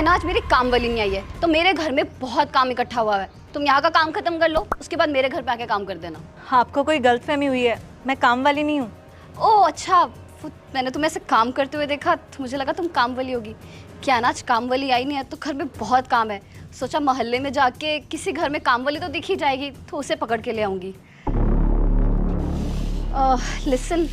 है ना, आज मेरी काम वाली नहीं आई है तो मेरे घर में बहुत काम इकट्ठा हुआ है। तुम यहाँ का काम खत्म कर लो, उसके बाद मेरे घर पे आके काम कर देना। आपको कोई गलतफहमी हुई है, मैं काम वाली नहीं हूँ। ओह अच्छा, मैंने तुम्हें ऐसे काम करते हुए देखा तो मुझे लगा तुम काम वाली होगी। क्या ना, आज काम वाली आई नहीं है तो घर में बहुत काम है। सोचा मोहल्ले में जाके किसी घर में काम वाली तो दिख ही जाएगी तो उसे पकड़ के ले आऊँगी। लिसन,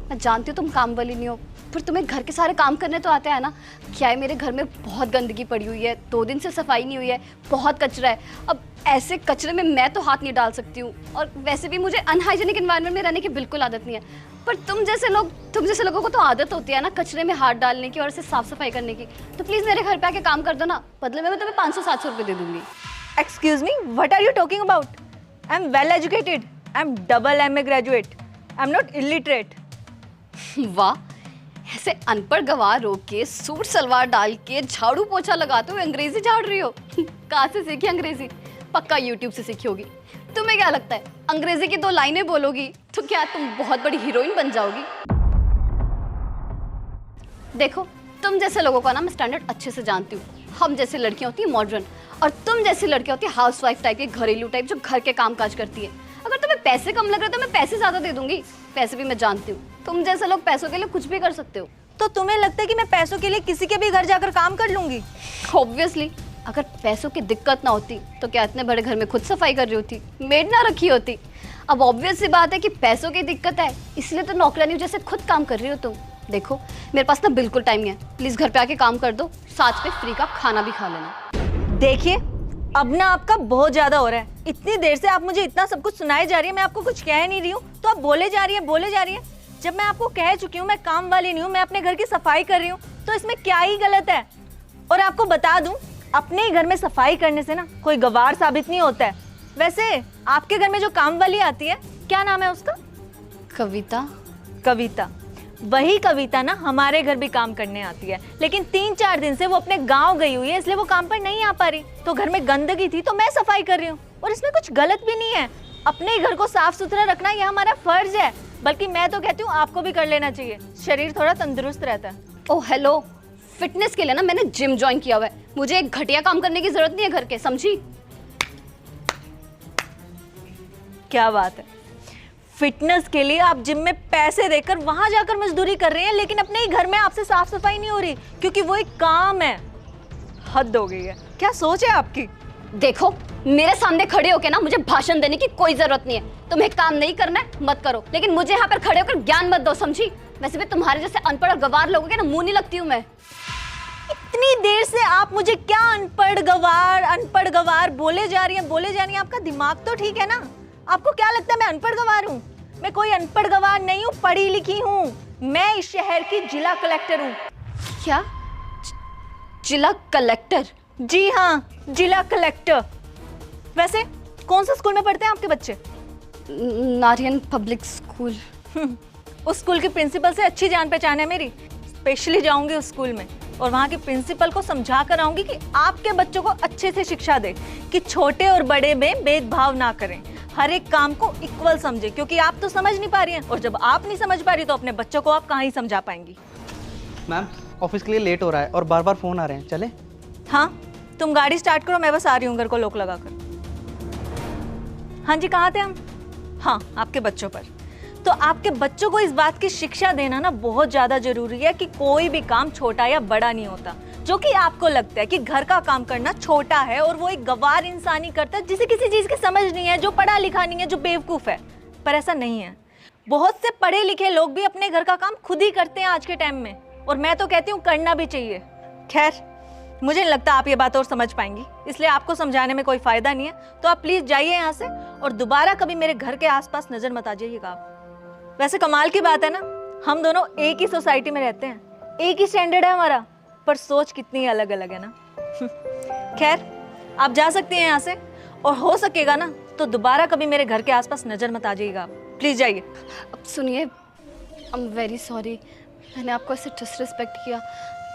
मैं जानती हूँ तुम काम वाली नहीं हो, पर तुम्हें घर के सारे काम करने तो आते हैं ना। क्या है, मेरे घर में बहुत गंदगी पड़ी हुई है, 2 दिन से सफाई नहीं हुई है, बहुत कचरा है। अब ऐसे कचरे में मैं तो हाथ नहीं डाल सकती हूँ, और वैसे भी मुझे अनहाइजीनिक एनवायरनमेंट में रहने की बिल्कुल आदत नहीं है। पर तुम जैसे लोगों को तो आदत होती है ना कचरे में हाथ डालने की और इसे साफ सफाई करने की। तो प्लीज़ मेरे घर पे आके काम कर दो ना, बदले में मैं तुम्हें 500-700 रुपये दे दूँगी। Excuse me, what are you talking about? I am well educated, I am double MA graduate, I am not illiterate. वाह, ऐसे अनपढ़ गवार हो के सूट सलवार डाल के झाड़ू पोछा लगाते हुए अंग्रेजी झाड़ रही हो। कहाँ से सीखी अंग्रेजी? पक्का यूट्यूब से सीखी होगी। तुम्हें क्या लगता है अंग्रेजी की 2 लाइनें बोलोगी तो क्या तुम बहुत बड़ी हीरोइन बन जाओगी? देखो, तुम जैसे लोगों का ना मैं स्टैंडर्ड अच्छे से जानती हूँ। हम जैसी लड़कियाँ होती है मॉडर्न, और तुम जैसी लड़कियाँ होती है हाउसवाइफ टाइप की, घरेलू टाइप, जो घर के काम काज करती है। अगर तुम्हें पैसे कम लग रहे तो मैं पैसे ज़्यादा दे दूंगी। पैसे भी मैं जानती हूँ, तुम जैसे लोग पैसों के लिए कुछ भी कर सकते हो। तो तुम्हें लगता है कि मैं पैसों के लिए किसी के भी घर जाकर काम कर लूंगी? ऑब्वियसली, अगर पैसों की दिक्कत ना होती तो क्या इतने बड़े घर में खुद सफाई कर रही होती, मेड ना रखी होती? अब ऑब्वियस सी बात है कि पैसों की दिक्कत है, इसलिए तो नौकरानी जैसे खुद काम कर रही हो तुम। देखो, मेरे पास ना बिल्कुल टाइम नहीं है, प्लीज घर पे आके काम कर दो, साथ में फ्री का खाना भी खा लेना। देखिए, अब ना आपका बहुत ज्यादा हो रहा है। इतनी देर से आप मुझे इतना सब कुछ सुनाए जा रही है, मैं आपको कुछ कह नहीं रही हूँ तो आप बोले जा रही है। जब मैं आपको कह चुकी हूँ मैं काम वाली नहीं हूँ, मैं अपने घर की सफाई कर रही हूँ, तो इसमें क्या ही गलत है? और आपको बता दूं, अपने ही घर में सफाई करने से ना कोई गवार साबित नहीं होता है। वैसे आपके घर में जो काम वाली आती है, क्या नाम है उसका? कविता। वही कविता ना हमारे घर भी काम करने आती है, लेकिन 3-4 दिन से वो अपने गांव गई हुई है, इसलिए वो काम पर नहीं आ पा रही। तो घर में गंदगी थी तो मैं सफाई कर रही हूँ, और इसमें कुछ गलत भी नहीं है। अपने घर को साफ सुथरा रखना यह हमारा फर्ज है, बल्कि मैं तो कहती हूँ आपको भी कर लेना चाहिए, शरीर थोड़ा तंदुरुस्त रहता है। ओह हेलो, फिटनेस के लिए ना मैंने जिम ज्वाइन किया हुआ है, मुझे एक घटिया काम करने की जरूरत नहीं है घर के, समझी? क्या बात है, फिटनेस के लिए आप जिम में पैसे देकर वहां जाकर मजदूरी कर रहे हैं, लेकिन अपने ही घर में आपसे साफ सफाई नहीं हो रही क्योंकि वो एक काम है। हद हो गई है, क्या सोच है आपकी? देखो, मेरे सामने खड़े होके ना मुझे भाषण देने की कोई जरूरत नहीं है। तुम्हें काम नहीं करना है मत करो, लेकिन मुझे यहाँ पर खड़े होकर ज्ञान मत दो, समझी? वैसे भी तुम्हारे जैसे अनपढ़ और गवार लोगों के ना मुंह नहीं लगती हूँ मैं। इतनी देर से आप मुझे क्या अनपढ़ गवार बोले जा रही हैं। आपका दिमाग तो ठीक है ना? आपको क्या लगता है मैं अनपढ़ गवार हूँ? मैं कोई अनपढ़ गवार नहीं हूँ, पढ़ी लिखी हूँ। मैं इस शहर की जिला कलेक्टर हूँ। क्या? जिला कलेक्टर? जी हाँ, जिला कलेक्टर। वैसे कौन सा स्कूल में पढ़ते हैं आपके बच्चे? नारियन पब्लिक स्कूल। उस स्कूल के प्रिंसिपल से अच्छी जान पहचान है मेरी। स्पेशली जाऊंगी उस स्कूल में और वहाँ के प्रिंसिपल को समझा कर आऊंगी कि आपके बच्चों को अच्छे से शिक्षा दे, कि छोटे और बड़े में भेदभाव ना करें, हर एक काम को इक्वल समझे, क्योंकि आप तो समझ नहीं पा रही हैं, और जब आप नहीं समझ पा रही तो अपने बच्चों को आप कहाँ ही समझा पाएंगी। मैम, ऑफिस के लिए लेट हो रहा है और बार बार फोन आ रहे हैं, चले? हाँ, तुम गाड़ी स्टार्ट करो, मैं बस आ रही हूँ घर को लॉक लगाकर। हाँ जी, कहाँ थे हम? हाँ, आपके बच्चों पर। तो आपके बच्चों को इस बात की शिक्षा देना ना बहुत ज्यादा जरूरी है कि कोई भी काम छोटा या बड़ा नहीं होता। जो कि आपको लगता है कि घर का काम करना छोटा है और वो एक गवार इंसान ही करता है, जिसे किसी चीज की समझ नहीं है, जो पढ़ा लिखा नहीं है, जो बेवकूफ है। पर ऐसा नहीं है, बहुत से पढ़े लिखे लोग भी अपने घर का काम खुद ही करते हैं आज के टाइम में, और मैं तो कहती हूँ करना भी चाहिए। खैर, मुझे नहीं लगता आप ये बात और समझ पाएंगी, इसलिए आपको समझाने में कोई फायदा नहीं है। तो आप प्लीज जाइए यहाँ से और दोबारा कभी मेरे घर के आसपास नजर मत आ जाइएगा आप। वैसे कमाल की बात है ना, हम दोनों एक ही सोसाइटी में रहते हैं, एक ही स्टैंडर्ड है हमारा, पर सोच कितनी अलग अलग है ना। खैर, आप जा सकती हैं यहाँ से, और हो सकेगा ना तो दोबारा कभी मेरे घर के आसपास नजर मत आ जाइएगा आप। प्लीज जाइए। अब सुनिए, आई एम वेरी सॉरी, मैंने आपको ऐसे डिसरिस्पेक्ट किया।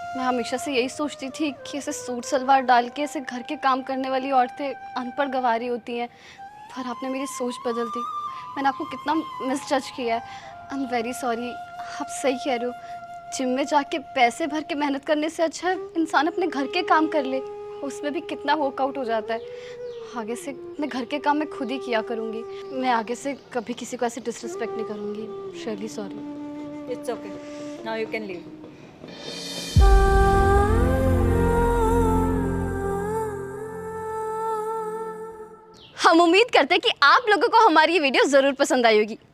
मैं हमेशा से यही सोचती थी कि ऐसे सूट सलवार डाल के ऐसे घर के काम करने वाली औरतें अनपढ़ गंवारी होती हैं, पर आपने मेरी सोच बदल दी। मैंने आपको कितना मिसजज किया है। I am very sorry. आप सही कह रहे हो, जिम में जाके पैसे भर के मेहनत करने से अच्छा इंसान अपने घर के काम कर ले, उसमें भी कितना वर्कआउट हो जाता है। आगे से मैं घर के काम मैं खुद ही किया करूँगी। मैं आगे से कभी किसी को ऐसे डिसरिस्पेक्ट नहीं करूँगी। Really sorry. It's okay, now you can leave. हम उम्मीद करते हैं कि आप लोगों को हमारी ये वीडियो ज़रूर पसंद आई होगी। तो